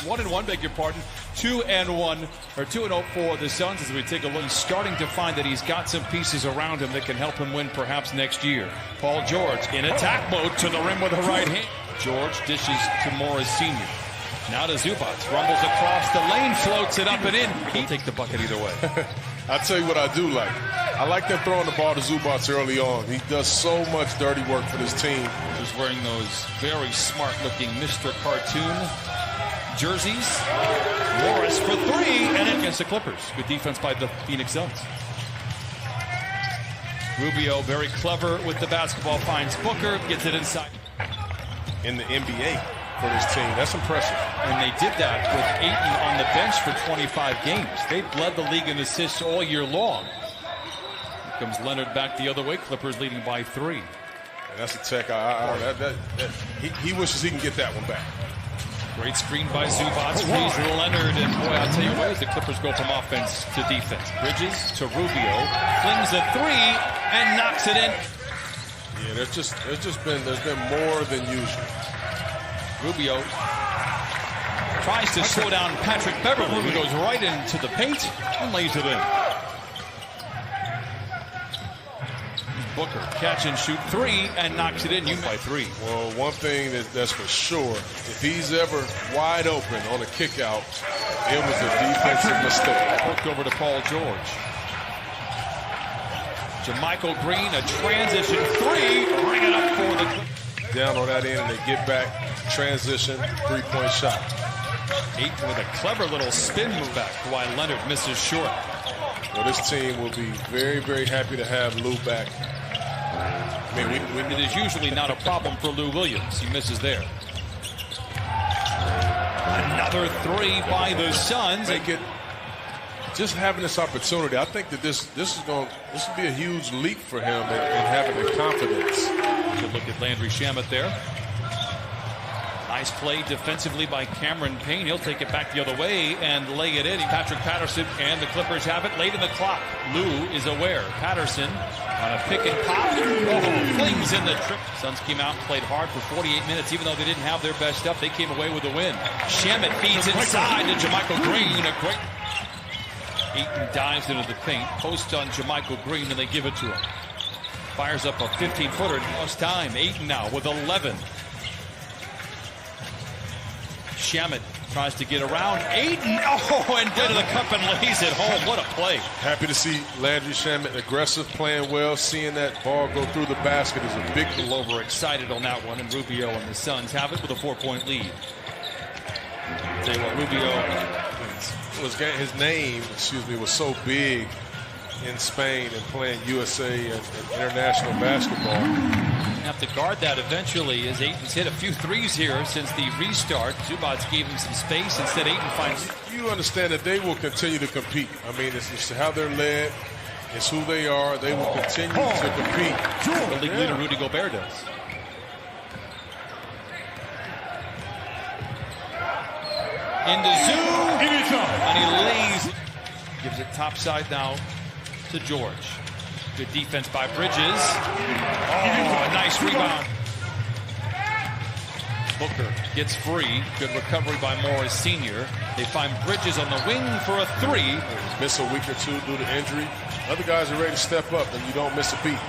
1-1, beg your pardon. 2-1 or 2-0 for the Suns as we take a look. He's starting to find that he's got some pieces around him that can help him win perhaps next year. Paul George in attack mode to the rim with a right hand. George dishes to Morris Sr. Now to Zubac, rumbles across the lane, floats it up and in. He'll take the bucket either way. I'll tell you what I do like. I like them throwing the ball to Zubac early on. He does so much dirty work for this team. He's wearing those very smart-looking Mr. Cartoon jerseys. Morris for three, and in against the Clippers. Good defense by the Phoenix Suns. Rubio, very clever with the basketball, finds Booker, gets it inside. In the NBA for this team, that's impressive. And they did that with Ayton on the bench for 25 games. They've led the league in assists all year long. Here comes Leonard back the other way. Clippers leading by 3. And that's a tech. He wishes he can get that one back. Great screen by Zubac. Frees Leonard, and boy, I'll tell you what, as the Clippers go from offense to defense. Bridges to Rubio, flings a 3 and knocks it in. Yeah, there's been more than usual. Rubio tries to slow down Patrick Beverly, who goes right into the paint and lays it in. Booker, catch and shoot 3 and knocks it in. You by 3. Well, one thing that's for sure, if he's ever wide open on a kick out, it was a defensive mistake. Hooked over to Paul George. JaMychal Green, a transition 3, bring it up for the... Down on that end, and they get back, transition, three-point shot. Ayton with a clever little spin move back while Leonard misses short. Well, this team will be very, very happy to have Lou back. I mean, it is usually not a problem for Lou Williams. He misses there. Another 3 by the Suns. Make it... Just having this opportunity, I think that this will be a huge leap for him in having the confidence. Good look at Landry Shamet there. Nice play defensively by Cameron Payne. He'll take it back the other way and lay it in. Patrick Patterson and the Clippers have it late in the clock. Lou is aware. Patterson on a pick and pop. Oh, flings in the trip. Suns came out and played hard for 48 minutes. Even though they didn't have their best stuff, they came away with a win. Shamet feeds inside to JaMychal Green. A great... Ayton dives into the paint, posts on JaMychal Green, and they give it to him. Fires up a 15-footer. Lost time. Ayton now with 11. Shamet tries to get around. Ayton, and into the cup and lays it home. What a play. Happy to see Landry Shamet aggressive, playing well. Seeing that ball go through the basket is a big... A little overexcited on that one, and Rubio and the Suns have it with a 4-point lead. Tell you what, Rubio... His name, was so big in Spain and playing USA and international basketball. Have to guard that eventually as Ayton's hit a few threes here since the restart. Zubac gave him some space. Instead, Ayton finds... You understand that they will continue to compete. I mean, it's how they're led. It's who they are. They will continue to compete. The league leader, Rudy Gobert, does. Into Zoo, and he lays. Gives it topside now to George. Good defense by Bridges. Oh, a nice rebound. Booker gets free. Good recovery by Morris Sr. They find Bridges on the wing for a 3. Miss a week or two due to injury. Other guys are ready to step up, and you don't miss a beat.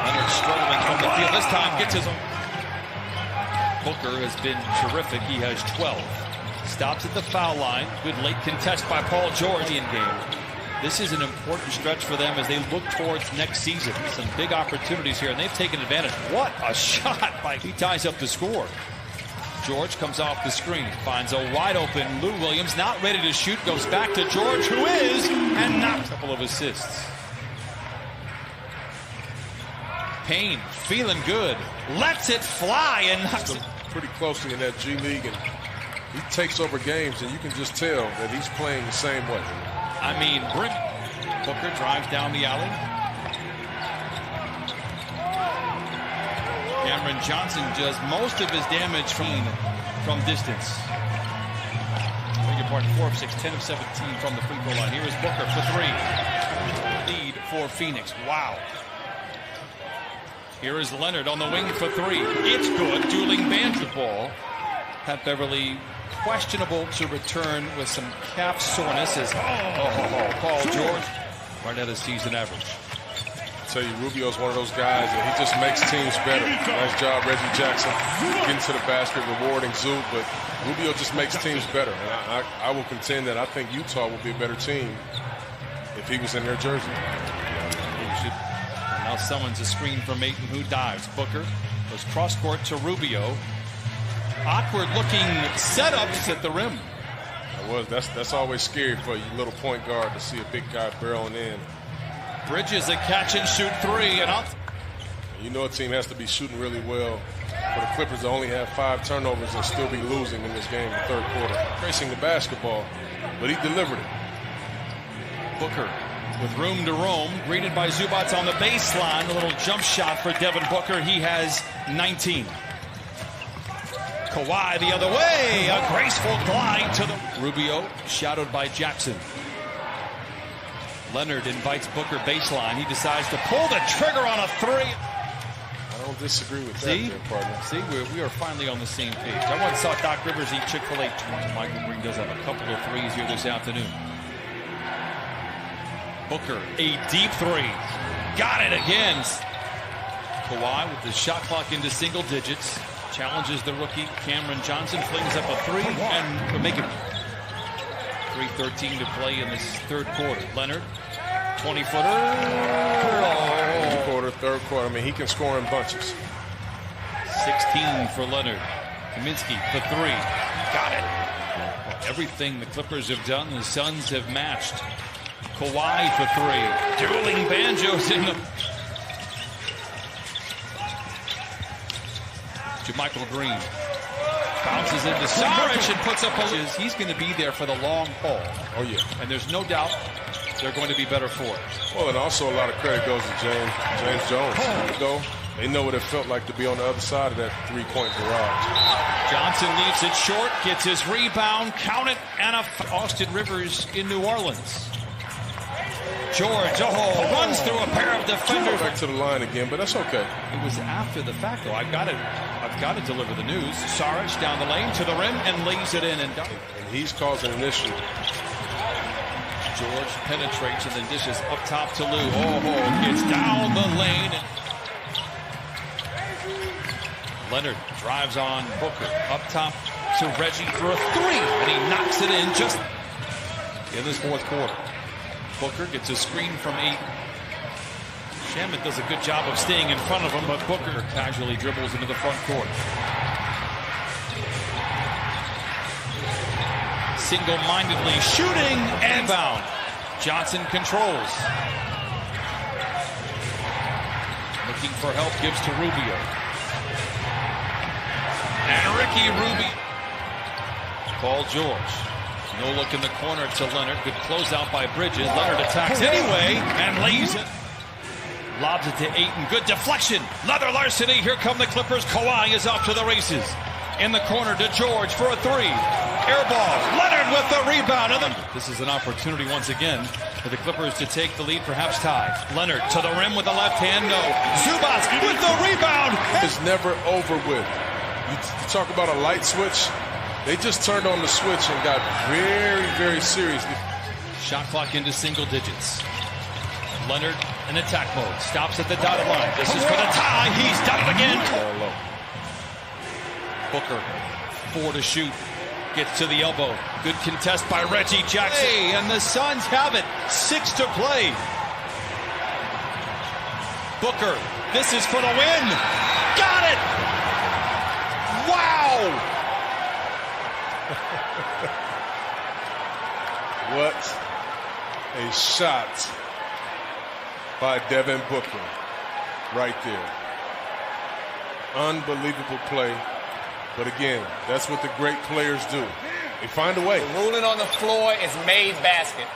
Leonard struggling from the field. This time gets his own. Booker has been terrific. He has 12. Stops at the foul line. Good late contest by Paul George in game. This is an important stretch for them as they look towards next season. Some big opportunities here, and they've taken advantage. What a shot by... He ties up the score. George comes off the screen, finds a wide open Lou Williams, not ready to shoot, goes back to George, who is, and knocks a couple of assists. Payne, feeling good, lets it fly and knocks it. Pretty closely in that G League, and he takes over games, and you can just tell that he's playing the same way. I mean, Booker drives down the alley. Cameron Johnson does most of his damage from distance. Beg your pardon, 4 of 6, 10 of 17 from the free throw line. Here is Booker for 3. Lead for Phoenix. Wow. Here is Leonard on the wing for 3. It's good. Dueling bands the ball. Pat Beverly questionable to return with some calf soreness as Paul George right at his season average. I tell you, Rubio's one of those guys that he just makes teams better. Nice job, Reggie Jackson, getting to the basket, rewarding Zoo, but Rubio just makes teams better. And I will contend that I think Utah will be a better team if he was in their jersey. Now summons a screen from Ayton, who dives. Booker goes cross court to Rubio. Awkward looking setups at the rim. That's always scary for you, little point guard, to see a big guy barreling in. Bridges a catch and shoot three, and out. You know a team has to be shooting really well for the Clippers to only have 5 turnovers and still be losing in this game in the third quarter. Tracing the basketball, but he delivered it. Booker with room to roam, greeted by Zubac on the baseline. A little jump shot for Devin Booker. He has 19. Kawhi the other way, a graceful glide to the Rubio, shadowed by Jackson. Leonard invites Booker baseline. He decides to pull the trigger on a three. I don't disagree with that, partner. See, we are finally on the same page. I once saw Doc Rivers eat Chick-fil-A twice. Michael Green does have a couple of threes here this afternoon. Booker, a deep three. Got it again. Kawhi with the shot clock into single digits. Challenges the rookie Cameron Johnson, flings up a three, and will make it 3:13 to play in this third quarter. Leonard, 20-footer. Third quarter. I mean, he can score in bunches. 16 for Leonard. Kaminsky for three. Got it. Everything the Clippers have done, the Suns have matched. Kawhi for three. Dueling banjos in the... Michael Green bounces into Saric and puts up a... He's going to be there for the long haul. Oh, yeah. And there's no doubt they're going to be better for it. Well, and also a lot of credit goes to James Jones. They know what it felt like to be on the other side of that three-point barrage. Johnson leaves it short, gets his rebound, count it, and Austin Rivers in New Orleans. George, runs through a pair of defenders. Back to the line again, but that's okay. It was after the fact, though. I've got to deliver the news. Saric down the lane to the rim and lays it in and down. And he's causing an issue. George penetrates and then dishes up top to Lou. Gets down the lane. Leonard drives on Booker. Up top to Reggie for a three. And he knocks it in just in this fourth quarter. Booker gets a screen from Ayton. Shamet does a good job of staying in front of him, but Booker casually dribbles into the front court. Single-mindedly shooting and bound. Johnson controls. Looking for help, gives to Rubio. And Ricky Rubio. Paul George. No look in the corner to Leonard. Good closeout by Bridges. Leonard attacks anyway and lays it. Lobs it to Ayton. Good deflection. Leather larceny. Here come the Clippers. Kawhi is off to the races. In the corner to George for a three. Air ball. Leonard with the rebound. This is an opportunity once again for the Clippers to take the lead, perhaps tie. Leonard to the rim with the left hand. No. Zubac with the rebound. It's never over with. You talk about a light switch. They just turned on the switch and got very, very serious. Shot clock into single digits. Leonard in attack mode. Stops at the dotted line. This is for the tie. He's done it again. Booker, 4 to shoot. Gets to the elbow. Good contest by Reggie Jackson. And the Suns have it. 6 to play. Booker, this is for the win. Got it! Wow! What a shot by Devin Booker right there. Unbelievable play. But again, that's what the great players do. They find a way. The ruling on the floor is made basket.